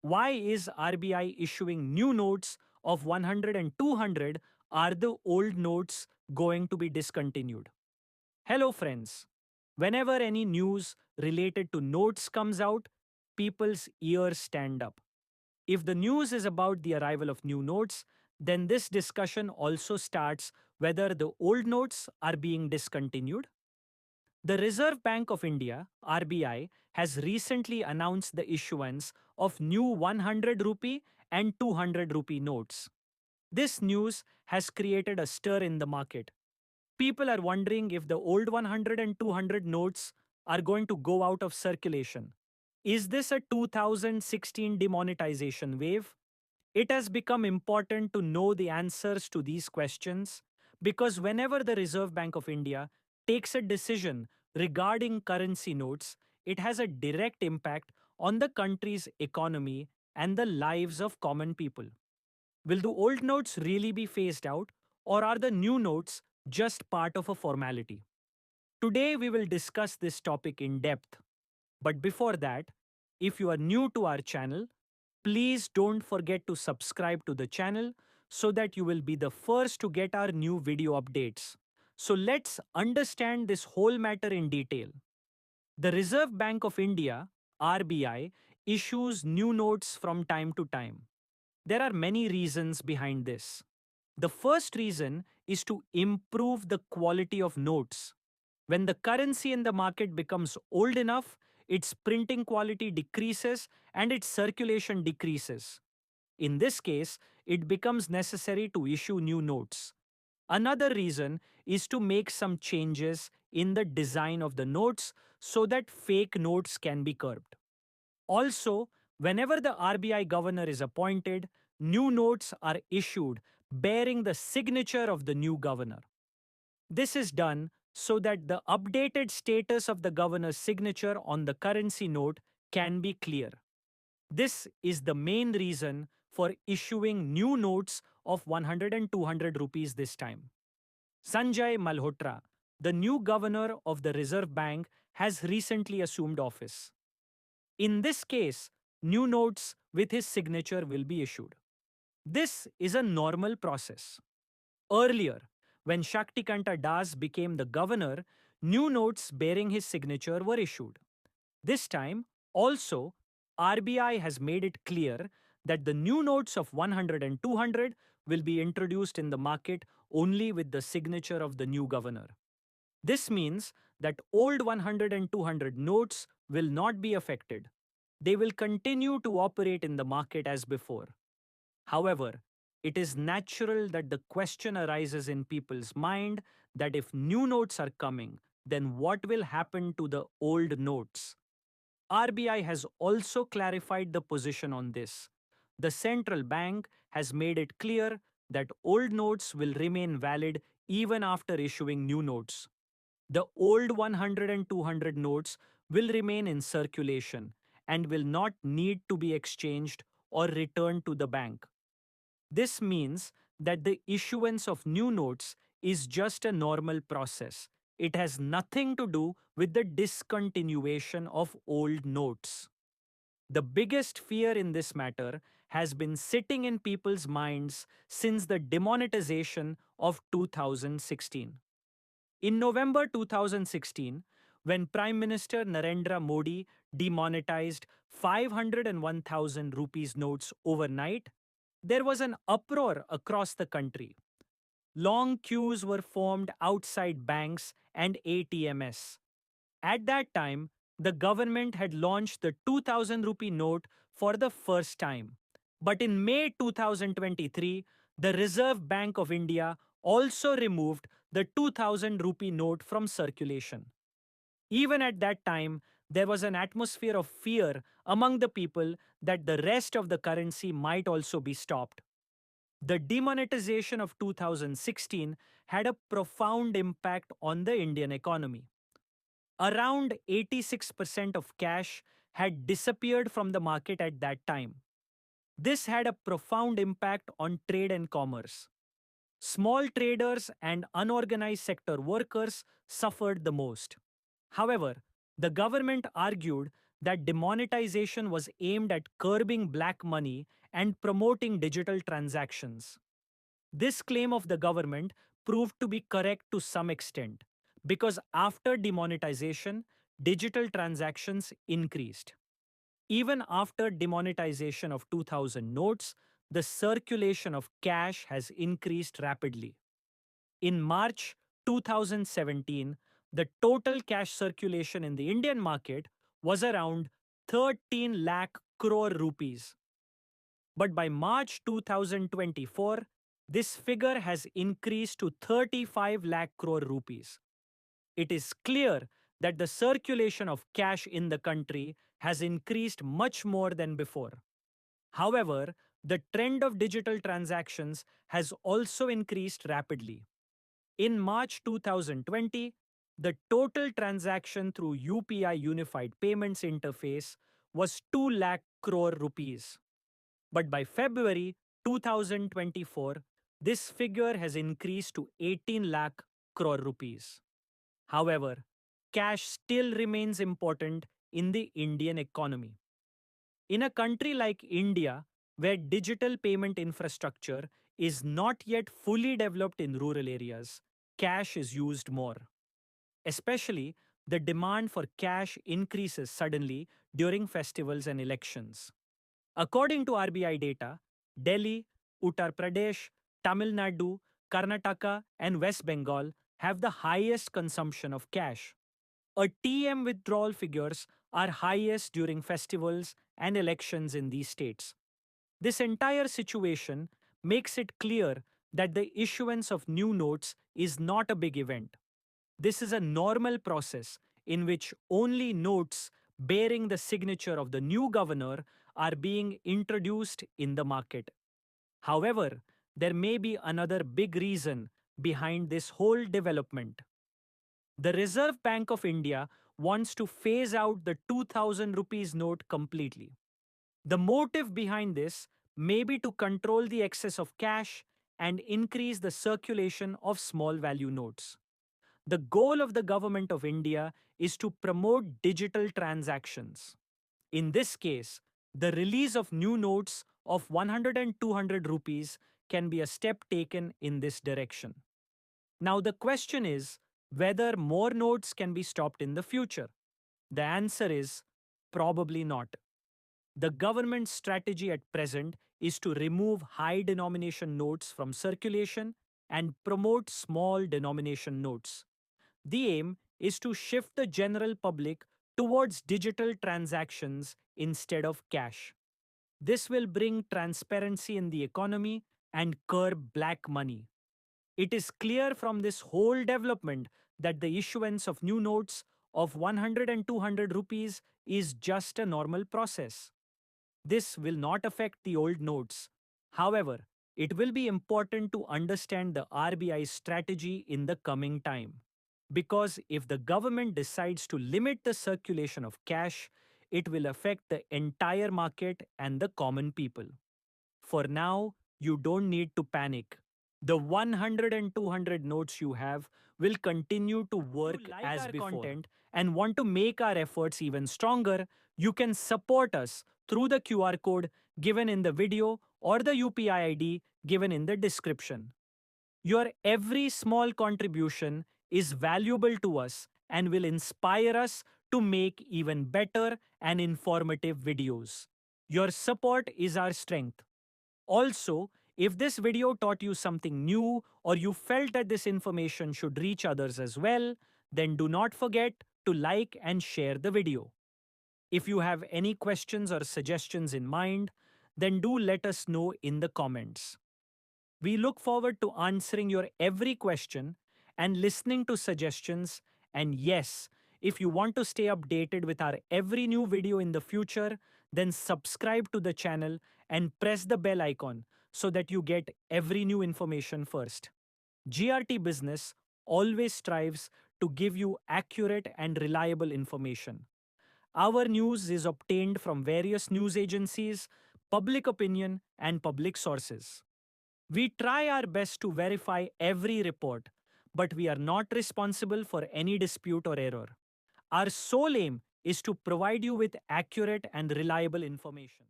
Why is RBI issuing new notes of 100 and 200? Are the old notes going to be discontinued? Hello friends. Whenever any news related to notes comes out, people's ears stand up. If the news is about the arrival of new notes, then this discussion also starts whether the old notes are being discontinued. The Reserve Bank of India, RBI, has recently announced the issuance of new 100 rupee and 200 rupee notes. This news has created a stir in the market. People are wondering if the old 100 and 200 notes are going to go out of circulation. Is this a 2016 demonetization wave? It has become important to know the answers to these questions because whenever the Reserve Bank of India takes a decision regarding currency notes, it has a direct impact on the country's economy and the lives of common people. Will the old notes really be phased out, or are the new notes just part of a formality? Today, we will discuss this topic in depth. But before that, if you are new to our channel, please don't forget to subscribe to the channel so that you will be the first to get our new video updates. So let's understand this whole matter in detail. The Reserve Bank of India, RBI, issues new notes from time to time. There are many reasons behind this. The first reason is to improve the quality of notes. When the currency in the market becomes old enough, its printing quality decreases and its circulation decreases. In this case, it becomes necessary to issue new notes. Another reason is to make some changes in the design of the notes so that fake notes can be curbed. Also, whenever the RBI governor is appointed, new notes are issued bearing the signature of the new governor. This is done so that the updated status of the governor's signature on the currency note can be clear. This is the main reason for issuing new notes of 100 and 200 rupees this time. 𝐮𝐩𝐽𝐝 Malhotra, the new governor of the Reserve Bank, has recently assumed office. In this case, new notes with his signature will be issued. This is a normal process. Earlier, when Shaktikanta Das became the governor, new notes bearing his signature were issued. This time, also, RBI has made it clear that the new notes of 100 and 200 will be introduced in the market only with the signature of the new governor. This means that old 100 and 200 notes will not be affected. They will continue to operate in the market as before. However, it is natural that the question arises in people's mind that if new notes are coming, then what will happen to the old notes? RBI has also clarified the position on this. The central bank has made it clear that old notes will remain valid even after issuing new notes. The old 100 and 200 notes will remain in circulation and will not need to be exchanged or returned to the bank. This means that the issuance of new notes is just a normal process. It has nothing to do with the discontinuation of old notes. The biggest fear in this matter has been sitting in people's minds since the demonetization of 2016. In November 2016, when Prime Minister Narendra Modi demonetized 500 and 1000 rupees notes overnight, there was an uproar across the country. Long queues were formed outside banks and ATMs. At that time, the government had launched the 2000 rupee note for the first time. But in May 2023, the Reserve Bank of India also removed the 2000 rupee note from circulation. Even at that time, there was an atmosphere of fear among the people that the rest of the currency might also be stopped. The demonetization of 2016 had a profound impact on the Indian economy. Around 86% of cash had disappeared from the market at that time. This had a profound impact on trade and commerce. Small traders and unorganized sector workers suffered the most. However, the government argued that demonetization was aimed at curbing black money and promoting digital transactions. This claim of the government proved to be correct to some extent because after demonetization, digital transactions increased. Even after demonetization of 2000 notes, the circulation of cash has increased rapidly. In March 2017, the total cash circulation in the Indian market was around 13 lakh crore rupees. But by March 2024, this figure has increased to 35 lakh crore rupees. It is clear that the circulation of cash in the country has increased much more than before. However, the trend of digital transactions has also increased rapidly. In March 2020, the total transaction through UPI Unified Payments Interface was 2 lakh crore rupees. But by February 2024, this figure has increased to 18 lakh crore rupees. However, cash still remains important in the Indian economy. In a country like India, where digital payment infrastructure is not yet fully developed in rural areas, cash is used more. Especially, the demand for cash increases suddenly during festivals and elections. According to RBI data, Delhi, Uttar Pradesh, Tamil Nadu, Karnataka, and West Bengal have the highest consumption of cash. ATM withdrawal figures are highest during festivals and elections in these states. This entire situation makes it clear that the issuance of new notes is not a big event. This is a normal process in which only notes bearing the signature of the new governor are being introduced in the market. However, there may be another big reason behind this whole development. The Reserve Bank of India wants to phase out the 2000 rupees note completely. The motive behind this may be to control the excess of cash and increase the circulation of small value notes. The goal of the Government of India is to promote digital transactions. In this case, the release of new notes of 100 and 200 rupees can be a step taken in this direction. Now the question is whether more notes can be stopped in the future. The answer is probably not. The government's strategy at present is to remove high denomination notes from circulation and promote small denomination notes. The aim is to shift the general public towards digital transactions instead of cash. This will bring transparency in the economy and curb black money. It is clear from this whole development that the issuance of new notes of 100 and 200 rupees is just a normal process. This will not affect the old notes. However, it will be important to understand the RBI's strategy in the coming time. Because if the government decides to limit the circulation of cash, it will affect the entire market and the common people. For now, you don't need to panic. The 100 and 200 notes you have will continue to work as before. Content and want to make our efforts even stronger, you can support us through the QR code given in the video or the UPI ID given in the description. Your every small contribution is valuable to us and will inspire us to make even better and informative videos. Your support is our strength. Also, if this video taught you something new or you felt that this information should reach others as well, then do not forget to like and share the video. If you have any questions or suggestions in mind, then do let us know in the comments. We look forward to answering your every question and listening to suggestions. And yes, if you want to stay updated with our every new video in the future, then subscribe to the channel and press the bell icon so that you get every new information first. GRT Business always strives to give you accurate and reliable information. Our news is obtained from various news agencies, public opinion, and public sources. We try our best to verify every report, but we are not responsible for any dispute or error. Our sole aim is to provide you with accurate and reliable information.